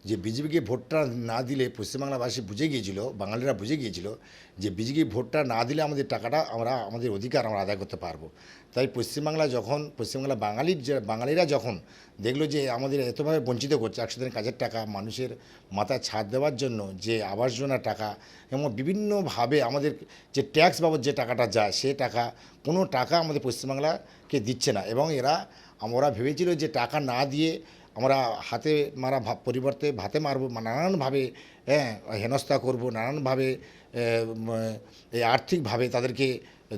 যে বিজেপিকে ভোটটা না দিলে পশ্চিমবাংলাবাসী বুঝে গিয়েছিল, বাঙালিরা বুঝে গিয়েছিল যে বিজেপি ভোটটা না দিলে আমাদের টাকাটা আমাদের অধিকার আমরা আদায় করতে পারবো। তাই পশ্চিমবাংলা বাঙালিরা যখন দেখলো যে আমাদের এতভাবে বঞ্চিত করছে 100 দিনের কাজের টাকা, মানুষের মাথায় ছাদ দেওয়ার জন্য যে আবাস যোজনা টাকা এবং বিভিন্নভাবে আমাদের যে ট্যাক্স বাবদ যে টাকাটা যায় সে টাকা, কোনো টাকা আমাদের পশ্চিমবাংলাকে দিচ্ছে না। এবং আমরা ভেবেছিল যে টাকা না দিয়ে আমরা হাতে মারা পরিবর্তে ভাতে মারবো, নানানভাবে হেনস্থা করব, নানানভাবে এই আর্থিকভাবে তাদেরকে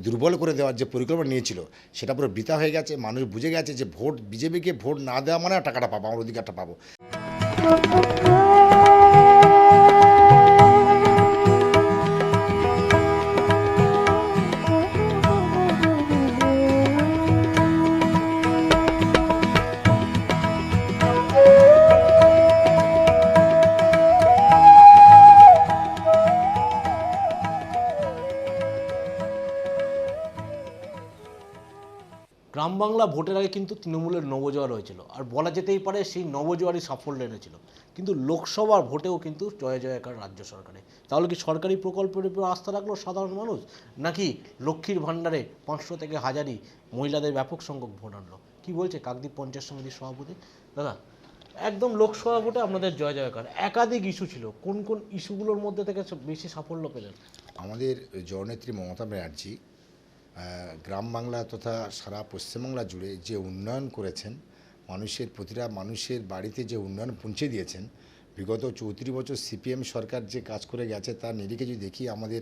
দুর্বল করে দেওয়ার যে পরিকল্পনা নিয়েছিল সেটা পুরো বৃথা হয়ে গেছে। মানুষ বুঝে গেছে যে বিজেপিকে ভোট না দেওয়া মানে টাকাটা পাবো, আমার অধিকারটা পাবো। গ্রাম বাংলা ভোটের আগে কিন্তু তৃণমূলের নবজোয়ার হয়েছিল, আর বলা যেতেই পারে সেই নবজোয়ারই সাফল্য এনেছিল। কিন্তু লোকসভার ভোটেও কিন্তু জয় জয়কার রাজ্য সরকারে। তাহলে কি সরকারি প্রকল্পের উপর আস্থা রাখলো সাধারণ মানুষ, নাকি লক্ষ্মীর ভাণ্ডারে 500 থেকে 1000ই মহিলাদের ব্যাপক সংখ্যক ভোট আনলো? কি বলছে কাকদ্বীপ পঞ্চায়েত সমিতির সভাপতি দাদা? একদম লোকসভা ভোটে আপনাদের জয় জয়কার, একাধিক ইস্যু ছিল, কোন কোন ইস্যুগুলোর মধ্যে থেকে বেশি সাফল্য পেলেন? আমাদের জননেত্রী মমতা ব্যানার্জি গ্রাম বাংলা তথা সারা পশ্চিমবাংলা জুড়ে যে উন্নয়ন করেছেন, প্রতিটা মানুষের বাড়িতে যে উন্নয়ন পৌঁছে দিয়েছেন, বিগত 34 বছর সিপিএম সরকার যে কাজ করে গেছে তার নিরিখে যদি দেখি, আমাদের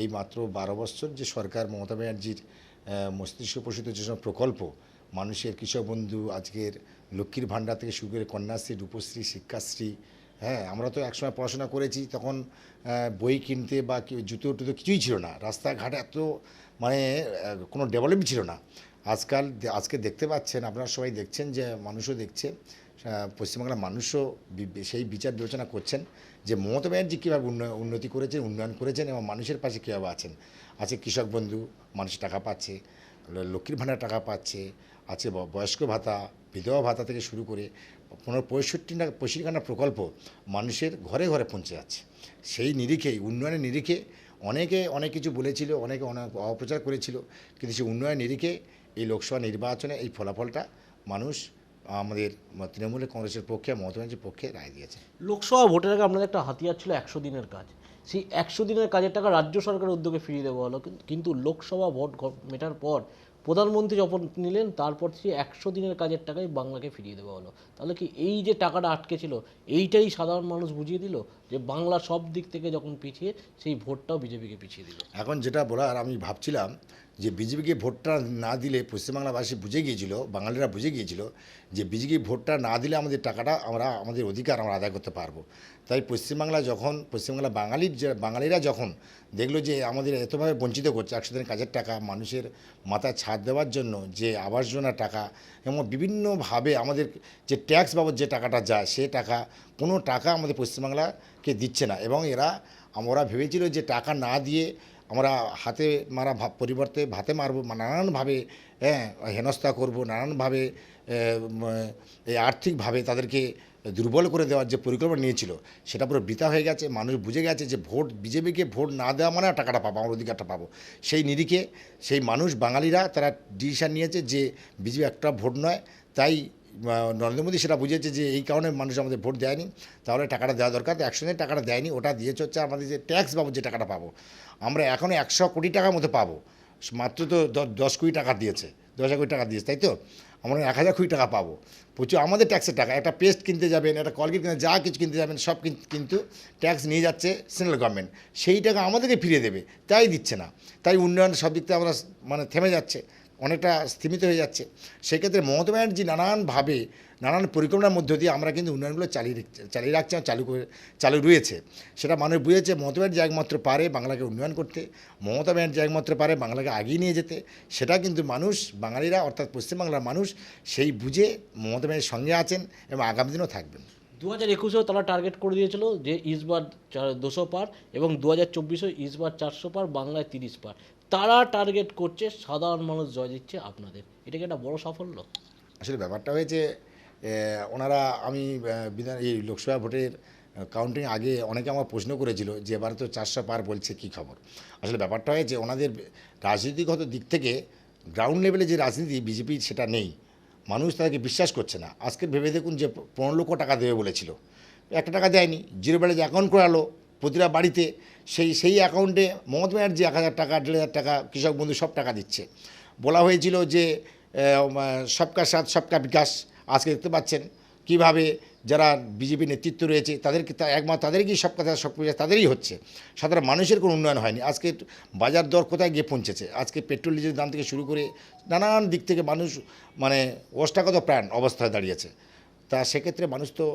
এই মাত্র 12 বছর যে সরকার মমতা ব্যানার্জির মস্তিষ্ক প্রসূত যেসব প্রকল্প, মানুষের কৃষক বন্ধু, আজকের লক্ষ্মীর ভাণ্ডার থেকে শুরু করে কন্যাশ্রী, রূপশ্রী, শিক্ষাশ্রী। আমরা তো একসময় পড়াশোনা করেছি, তখন বই কিনতে বা জুতো টুতো কিছুই ছিল না, রাস্তাঘাট এত মানে কোনো ডেভেলপই ছিল না। আজকে দেখতে পাচ্ছেন, আপনারা সবাই দেখছেন, যে মানুষও দেখছে, পশ্চিমবাংলার মানুষও সেই বিচার বিবেচনা করছেন যে মমতা ব্যানার্জি কীভাবে উন্নতি করেছেন, উন্নয়ন করেছেন এবং মানুষের পাশে কীভাবে আছেন। আছে কৃষক বন্ধু, মানুষ টাকা পাচ্ছে, লক্ষ্মীর ভাণ্ডার টাকা পাচ্ছে, আছে বয়স্ক ভাতা, বিধবা ভাতা থেকে শুরু করে 65টা প্রকল্প মানুষের ঘরে ঘরে পৌঁছে যাচ্ছে। সেই নিরিখেই, উন্নয়নের নিরিখে অনেক কিছু বলেছিল, অনেক অপপ্রচার করেছিল, কিন্তু সেই উন্নয়নের নিরিখে এই লোকসভা নির্বাচনে এই ফলাফলটা মানুষ আমাদের তৃণমূলের কংগ্রেসের পক্ষে, মমতা ব্যানার্জির পক্ষে রায় দিয়েছে। লোকসভা ভোটের আগে আপনাদের একটা হাতিয়ার ছিল 100 দিনের কাজ। সেই 100 দিনের কাজের টাকা রাজ্য সরকারের উদ্যোগে ফিরিয়ে দেওয়া হলো, কিন্তু লোকসভা ভোট মেটার পর প্রধানমন্ত্রী যখন নিলেন, তারপর সেই 100 দিনের কাজের টাকাই বাংলাকে ফিরিয়ে দেওয়া হলো। তাহলে কি এই যে টাকাটা আটকে ছিল, এইটাই সাধারণ মানুষ বুঝিয়ে দিল যে বাংলা সব দিক থেকে যখন পিছিয়ে, সেই ভোটটাও বিজেপিকে পিছিয়ে দিল? এখন যেটা বলার, আমি ভাবছিলাম যে বিজেপিকে ভোটটা না দিলে পশ্চিমবাংলাবাসী বুঝে গিয়েছিল, বাঙালিরা বুঝে গিয়েছিল যে বিজেপি ভোটটা না দিলে আমাদের টাকাটা আমাদের অধিকার আমরা আদায় করতে পারবো। তাই বাঙালিরা যখন দেখলো যে আমাদের এতভাবে বঞ্চিত করছে 100 দিনের কাজের টাকা, মানুষের মাথায় ছাদ দেওয়ার জন্য যে আবাস যোজনা টাকা এবং বিভিন্নভাবে আমাদের যে ট্যাক্স বাবদ যে টাকাটা যায় সে টাকা, কোনো টাকা আমাদের পশ্চিমবাংলাকে দিচ্ছে না। এবং আমরা ভেবেছিল যে টাকা না দিয়ে আমরা হাতে মারা পরিবর্তে ভাতে মারবো, নানানভাবে হেনস্থা করব, নানানভাবে এই আর্থিকভাবে তাদেরকে দুর্বল করে দেওয়ার যে পরিকল্পনা নিয়েছিল সেটা পুরো বৃথা হয়ে গেছে। মানুষ বুঝে গেছে যে বিজেপিকে ভোট না দেওয়া মানে টাকাটা পাবো, আমার অধিকারটা পাবো। সেই নিরিখে সেই মানুষ, বাঙালিরা তারা ডিসিশন নিয়েছে যে বিজেপি একটা ভোট নয়। তাই নরেন্দ্র মোদী সেটা বুঝেছে যে এই কারণে মানুষ আমাদের ভোট দেয়নি, তাহলে টাকাটা দেওয়া দরকার। তো 100 দিনের টাকাটা দেয়নি, ওটা দিয়েছে হচ্ছে আমাদের যে ট্যাক্স বাবদ যে টাকাটা পাবো, আমরা এখনও 100 কোটি টাকার মতো পাবো। মাত্র তো 10 কোটি টাকা দিয়েছে, 10 কোটি টাকা দিয়েছে, তাই তো আমরা 1000 কোটি টাকা পাবো। প্রচুর আমাদের ট্যাক্সের টাকা। একটা পেস্ট কিনতে যাবেন, একটা কলগেট কিনতে, যা কিছু কিনতে যাবেন, সব কিন্তু ট্যাক্স নিয়ে যাচ্ছে সেন্ট্রাল গভর্নমেন্ট, সেই টাকা আমাদেরকে ফিরিয়ে দেবে, তাই দিচ্ছে না। তাই উন্নয়ন সব দিক থেকে আমরা থেমে যাচ্ছে, অনেকটা স্থিমিত হয়ে যাচ্ছে। সেক্ষেত্রে মমতা ব্যানার্জি নানান পরিকল্পনার মধ্য দিয়ে আমরা কিন্তু উন্নয়নগুলো চালিয়ে রাখছি, চালু রয়েছে। সেটা মানুষ বুঝেছে মমতা ব্যানার্জি একমাত্র পারে বাংলাকে উন্নয়ন করতে, মমতা ব্যানার্জি একমাত্র পারে বাংলাকে এগিয়ে নিয়ে যেতে। সেটা কিন্তু বাঙালিরা অর্থাৎ পশ্চিমবাংলার মানুষ সেই বুঝে মমতা ব্যানার্জির সঙ্গে আছেন এবং আগামী দিনও থাকবেন। 2021-এও তারা টার্গেট করে দিয়েছিল যে ইসবার 200 পার, এবং 2024-এও ইসবার 400 পার, বাংলায় 30 পার। তারা টার্গেট করছে, সাধারণ মানুষ জয় দিচ্ছে আপনাদের। এটা কি একটা বড় সাফল্য? আসলে ব্যাপারটা হয়েছে, ওনারা আমি এই লোকসভা ভোটের কাউন্টিং আগে অনেকে আমার প্রশ্ন করেছিল যে এবার তো 400 পার বলছে কী খবর। আসলে ব্যাপারটা হয়েছে ওনাদের রাজনীতিগত দিক থেকে গ্রাউন্ড লেভেলে যে রাজনীতি বিজেপি সেটা নেই, মানুষ তাদেরকে বিশ্বাস করছে না। আজকের ভেবে দেখুন যে 15 লক্ষ টাকা দেবে বলেছিল, 1 টাকা দেয়নি, জিরো ব্যালেন্স অ্যাকাউন্ট করালো প্রতিটা বাড়িতে। সেই অ্যাকাউন্টে মমতা ব্যানার্জি 1,000 টাকা 1,500 টাকা কৃষক বন্ধু সব টাকা দিচ্ছে। বলা হয়েছিল যে সবকা সাথ সবকা বিকাশ, আজকে দেখতে পাচ্ছেন কিভাবে যারা বিজেপি নেতৃত্ব রয়েছে তাদেরকে একমাত্র তাদেরকেই সব কথা সব কিছু তাদেরই হচ্ছে, সাধারণ মানুষের কোনো উন্নয়ন হয়নি। আজকে বাজার দর কোথায় গিয়ে পৌঁছেছে, আজকে পেট্রোল ডিজেলের দাম থেকে শুরু করে নানান দিক থেকে মানুষ মানে অষ্টাগত প্রাণ অবস্থায় দাঁড়িয়েছে। তা সেক্ষেত্রে মানুষ তো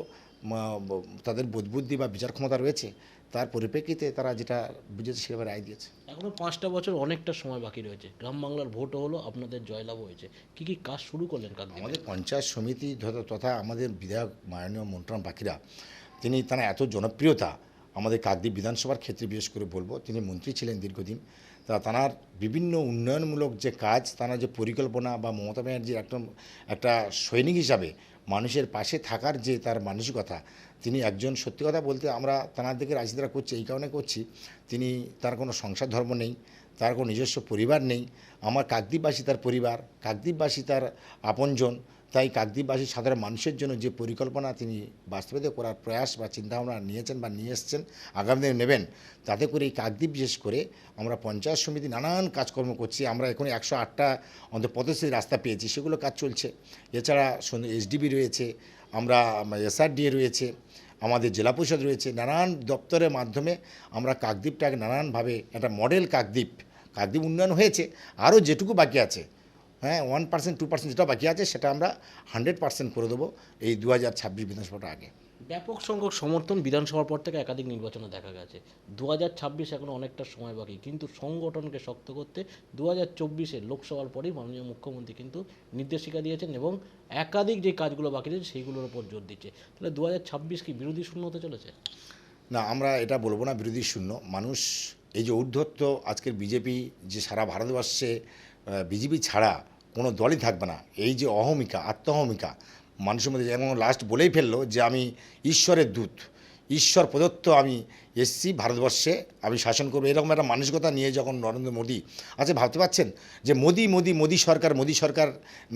তাদের বোধবুদ্ধি বা বিচার ক্ষমতা রয়েছে, তার পরিপ্রেক্ষিতে তারা যেটা বুঝেছে সেভাবে রায় দিয়েছে। এখনও 5টা বছর অনেকটা সময় বাকি রয়েছে, গ্রাম বাংলার ভোটও হলো, আপনাদের জয়লাভ হয়েছে, কী কী কাজ শুরু করলেন কাকদ্বীপে? আমাদের পঞ্চায়েত সমিতি তথা আমাদের বিধায়ক মাননীয় মন্টুরাম পাখিরা, তারা এত জনপ্রিয়তা আমাদের কাকদ্বীপ বিধানসভার ক্ষেত্রে বিশেষ করে বলবো, তিনি মন্ত্রী ছিলেন দীর্ঘদিন। তার বিভিন্ন উন্নয়নমূলক যে কাজ, তারা যে পরিকল্পনা বা মমতা ব্যানার্জির একটা সৈনিক হিসাবে মানুষের পাশে থাকার যে তার মানসিকতা, তিনি একজন সত্যি কথা বলতে আমরা তাঁর দিকে রাজনীতিরা করছি এই কারণে করছি, তার কোনো সংসার ধর্ম নেই, তার কোনো নিজস্ব পরিবার নেই। আমার কাকদ্বীপবাসী তার পরিবার, কাকদ্বীপবাসী তার আপনজন। তাই কাকদ্বীপবাসী সাধারণ মানুষের জন্য যে পরিকল্পনা তিনি বাস্তবায়িত করার প্রয়াস বা চিন্তাভাবনা নিয়েছেন বা নিয়ে এসছেন, আগামী দিনে নেবেন, তাতে করে এই কাকদ্বীপ বিশেষ করে আমরা পঞ্চায়েত সমিতি নানান কাজকর্ম করছি। আমরা এখন 108টা অন্তত পথশ্রী রাস্তা পেয়েছি, সেগুলো কাজ চলছে। এছাড়া এসডিবি রয়েছে, আমরা এসআরডিএ রয়েছে, আমাদের জেলা পরিষদ রয়েছে, নানান দপ্তরের মাধ্যমে আমরা কাকদ্বীপটাকে নানানভাবে একটা মডেল কাকদ্বীপ উন্নয়ন হয়েছে। আরও যেটুকু বাকি আছে, হ্যাঁ 1% 2% যেটা বাকি আছে সেটা আমরা 100% করে দেবো এই 2026 বিধানসভাটা আগে। ব্যাপক সংখ্যক সমর্থন বিধানসভার পর থেকে একাধিক নির্বাচনে দেখা গেছে। 2026 এখনো অনেকটা সময় বাকি, কিন্তু সংগঠনকে শক্ত করতে 2024 লোকসভার পরেই মাননীয় মুখ্যমন্ত্রী কিন্তু নির্দেশিকা দিয়েছেন এবং একাধিক যে কাজগুলো বাকি রয়েছে সেইগুলোর উপর জোর দিচ্ছে। তাহলে 2026 কি বিরোধী শূন্য হতে চলেছে? না, আমরা এটা বলবো না বিরোধী শূন্য। মানুষ এই যে ঔদ্ধত্য আজকের বিজেপি যে সারা ভারতবর্ষে বিজেপি ছাড়া কোনো দলই থাকবে না, এই যে অহমিকা আত্মহমিকা মানুষের মধ্যে, যেমন লাস্ট বলেই ফেললো যে আমি ঈশ্বরের দূত, ঈশ্বর প্রদত্ত আমি এসছি ভারতবর্ষে, আমি শাসন করবো, এরকম একটা মানসিকতা নিয়ে যখন নরেন্দ্র মোদী আচ্ছা ভাবতে পারছেন যে মোদী সরকার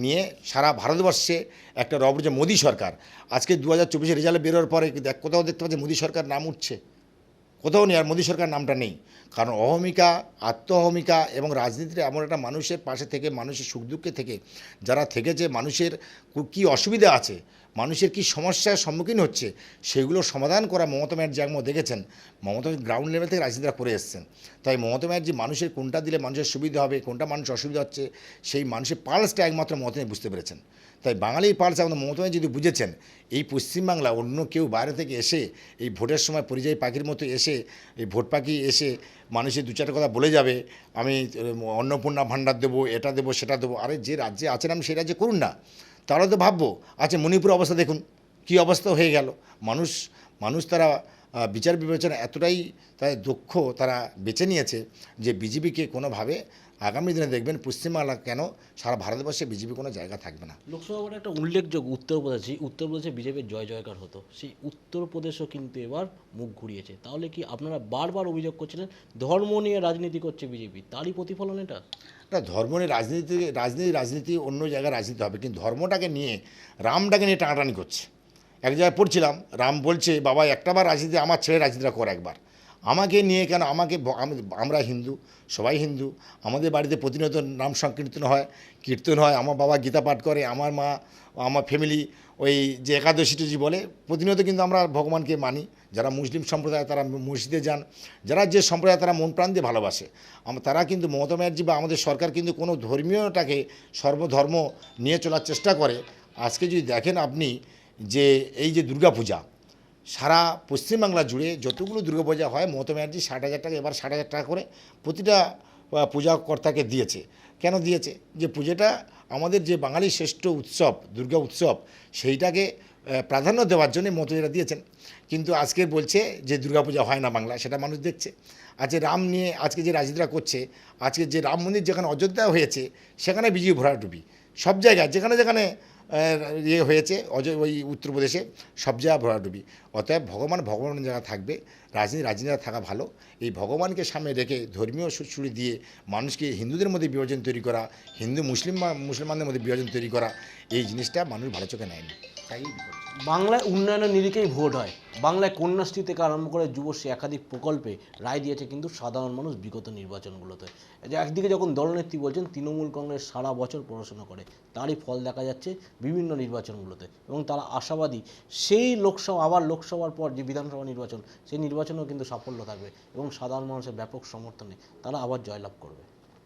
নিয়ে সারা ভারতবর্ষে একটা রব যে মোদী সরকার। আজকে 2024 রেজাল্ট বেরোর পরে কোথাও দেখতে পাচ্ছি মোদী সরকার নাম উঠছে, কোথাও নেই, আর মোদী সরকার নামটা নেই। কারণ অহমিকা আত্মহমিকা এবং রাজনীতিতে এমন একটা মানুষের পাশে থেকে মানুষের সুখ দুঃখে থেকে যারা থেকেছে, মানুষের কী অসুবিধা আছে, মানুষের কী সমস্যার সম্মুখীন হচ্ছে সেগুলো সমাধান করা মমতা ব্যানার্জি একমত দেখেছেন। মমতা গ্রাউন্ড লেভেল থেকে রাজনীতিরা করে এসছেন। তাই মমতা ব্যানার্জি মানুষের কোনটা দিলে মানুষের সুবিধা হবে, কোনটা মানুষ অসুবিধা হচ্ছে, সেই মানুষের পালসটা একমাত্র মমতা বুঝতে পেরেছেন। তাই বাঙালির পালস এখন মমতা ব্যানার্জি যদি বুঝেছেন, এই পশ্চিমবাংলা অন্য কেউ বাইরে থেকে এসে এই ভোটের সময় পরিযায়ী পাখির মতো এসে এই ভোট পাখি এসে মানুষের দু চারটা কথা বলে যাবে, আমি অন্নপূর্ণা ভাণ্ডার দেবো, এটা দেবো সেটা দেবো। আরে যে রাজ্যে আছেন আমি সেই রাজ্যে করুন না, তাহলে তো ভাববো। আচ্ছা মণিপুর অবস্থা দেখুন কী অবস্থা হয়ে গেল। মানুষ তারা বিচার বিবেচনা এতটাই তাদের দক্ষ, তারা বেছে নিয়েছে যে বিজেপিকে কোনোভাবে আগামী দিনে দেখবেন পশ্চিমবাংলা কেন সারা ভারতবর্ষে বিজেপি কোনো জায়গা থাকবে না। লোকসভা ভোটে একটা উল্লেখযোগ্য উত্তরপ্রদেশে বিজেপির জয় হতো, সেই উত্তরপ্রদেশও কিন্তু এবার মুখ ঘুরিয়েছে। তাহলে কি আপনারা বারবার অভিযোগ করছিলেন ধর্ম নিয়ে রাজনীতি করছে বিজেপি, তারই প্রতিফলন এটা? না, ধর্ম নিয়ে রাজনীতি অন্য জায়গায় রাজনীতি হবে, কিন্তু ধর্মটাকে নিয়ে রামটাকে নিয়ে টানাটানি করছে। এক জায়গায় পড়ছিলাম, রাম বলছে বাবা একটাবার রাজনীতি আমার ছেলে রাজনীতিটা কর একবার, আমাকে নিয়ে কেন, আমরা হিন্দু, সবাই হিন্দু, আমাদের বাড়িতে প্রতিনিয়ত নাম সংকীর্তন হয়, কীর্তন হয়, আমার বাবা গীতা পাঠ করে, আমার মা, আমার ফ্যামিলি ওই যে একাদশী টুজি বলে প্রতিনিয়ত কিন্তু আমরা ভগবানকে মানি। যারা মুসলিম সম্প্রদায় তারা মসজিদে যান, যারা যে সম্প্রদায় তারা মন প্রাণ দিয়ে ভালোবাসে। তারা কিন্তু মমতা ব্যানার্জি বা আমাদের সরকার কিন্তু কোনো ধর্মীয়টাকে সর্বধর্ম নিয়ে চলার চেষ্টা করে। আজকে যদি দেখেন আপনি যে এই যে দুর্গাপূজা সারা পশ্চিমবাংলা জুড়ে যতগুলো দুর্গাপূজা হয়, মমতা ব্যানার্জি 60,000 টাকা, এবার 60,000 টাকা করে প্রতিটা পূজা কর্তাকে দিয়েছে। কেন দিয়েছে? যে পুজোটা আমাদের যে বাঙালির শ্রেষ্ঠ উৎসব দুর্গা উৎসব, সেইটাকে প্রাধান্য দেওয়ার জন্য মমতা দিয়েছেন। কিন্তু আজকে বলছে যে দুর্গাপূজা হয় না বাংলা, সেটা মানুষ দেখছে। আজকে রাম নিয়ে আজকে যে রাজনীতিটা করছে, আজকে যে রাম মন্দির যেখানে অযোধ্যা হয়েছে সেখানে বিজেপি ভরাডুবি, সব জায়গায় যেখানে ইয়ে হয়েছে ওই উত্তরপ্রদেশে সব জায়গায় ভরাডুবি। অতএব ভগবানের জায়গা থাকবে, রাজনীতিটা থাকা ভালো। এই ভগবানকে সামনে রেখে ধর্মীয় সুড়সুড়ি দিয়ে মানুষকে হিন্দুদের মধ্যে বিভাজন তৈরি করা, হিন্দু মুসলমানদের মধ্যে বিভাজন তৈরি করা, এই জিনিসটা মানুষ ভালো চোখে নেয়নি, তাই বিপর্যয়। বাংলায় উন্নয়নের নিরিখেই ভোট হয়। বাংলায় কন্যাশ্রী থেকে আরম্ভ করে যুবশ্রী একাধিক প্রকল্পে রায় দিয়েছে কিন্তু সাধারণ মানুষ বিগত নির্বাচনগুলোতে। যে একদিকে যখন দলনেত্রী বলছেন তৃণমূল কংগ্রেস সারা বছর পড়াশোনা করে, তারই ফল দেখা যাচ্ছে বিভিন্ন নির্বাচনগুলোতে, এবং তারা আশাবাদী সেই লোকসভার পর যে বিধানসভা নির্বাচন, সেই নির্বাচনেও কিন্তু সাফল্য থাকবে এবং সাধারণ মানুষের ব্যাপক সমর্থনে তারা আবার জয়লাভ করবে।